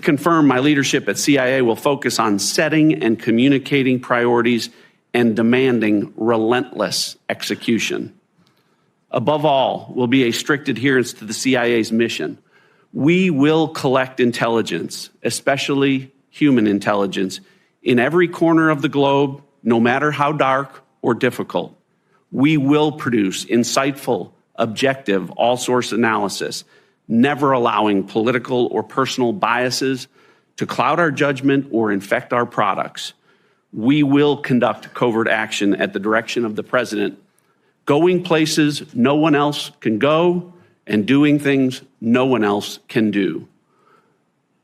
confirm my leadership at CIA will focus on setting and communicating priorities and demanding relentless execution. Above all, will be a strict adherence to the CIA's mission. We will collect intelligence, especially human intelligence, in every corner of the globe, no matter how dark or difficult. We will produce insightful, objective, all-source analysis, never allowing political or personal biases to cloud our judgment or infect our products. We will conduct covert action at the direction of the president, going places no one else can go and doing things no one else can do.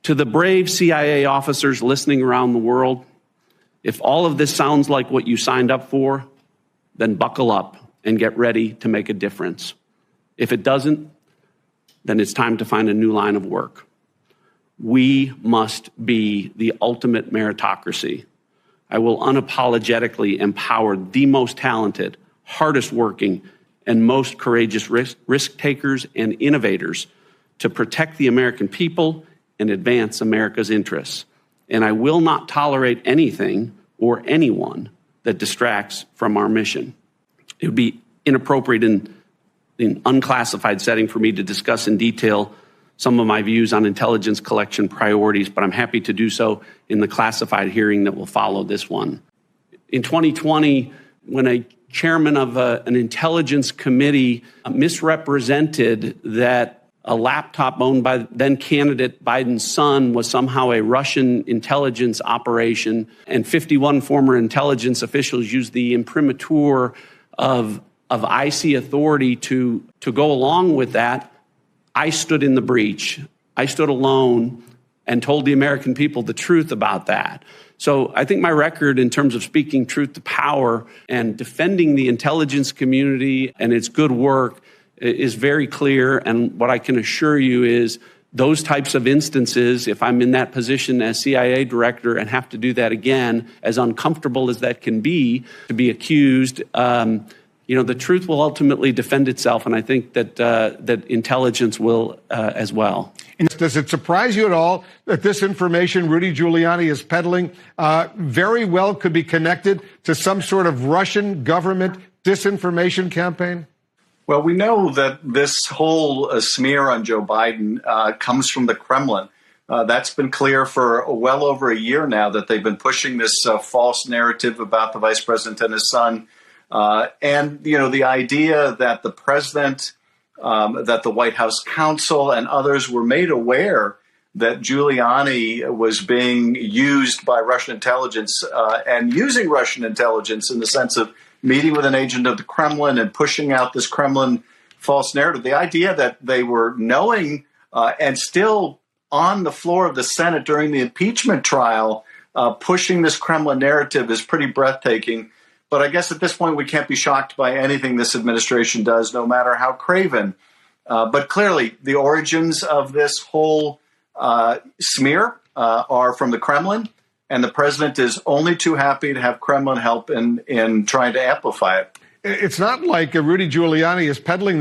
To the brave CIA officers listening around the world, if all of this sounds like what you signed up for, then buckle up and get ready to make a difference. If it doesn't, then it's time to find a new line of work. We must be the ultimate meritocracy. I will unapologetically empower the most talented, hardest working, and most courageous risk takers and innovators to protect the American people and advance America's interests. And I will not tolerate anything or anyone that distracts from our mission. It would be inappropriate in unclassified setting for me to discuss in detail some of my views on intelligence collection priorities, but I'm happy to do so in the classified hearing that will follow this one. In 2020, when a chairman of an intelligence committee misrepresented that a laptop owned by then candidate Biden's son was somehow a Russian intelligence operation, and 51 former intelligence officials used the imprimatur of IC authority to go along with that, I stood in the breach. I stood alone and told the American people the truth about that. So I think my record in terms of speaking truth to power and defending the intelligence community and its good work is very clear. And what I can assure you is those types of instances, if I'm in that position as CIA director and have to do that again, as uncomfortable as that can be, to be accused, the truth will ultimately defend itself. And I think that that intelligence will as well. And does it surprise you at all that this information Rudy Giuliani is peddling very well could be connected to some sort of Russian government disinformation campaign? Well, we know that this whole smear on Joe Biden comes from the Kremlin. That's been clear for well over a year now that they've been pushing this false narrative about the vice president and his son. And, the idea that the president, that the White House counsel and others were made aware that Giuliani was being used by Russian intelligence and using Russian intelligence in the sense of meeting with an agent of the Kremlin and pushing out this Kremlin false narrative. The idea that they were knowing and still on the floor of the Senate during the impeachment trial, pushing this Kremlin narrative is pretty breathtaking. But I guess at this point, we can't be shocked by anything this administration does, no matter how craven. But clearly, the origins of this whole smear are from the Kremlin. And the president is only too happy to have Kremlin help in trying to amplify it. It's not like Rudy Giuliani is peddling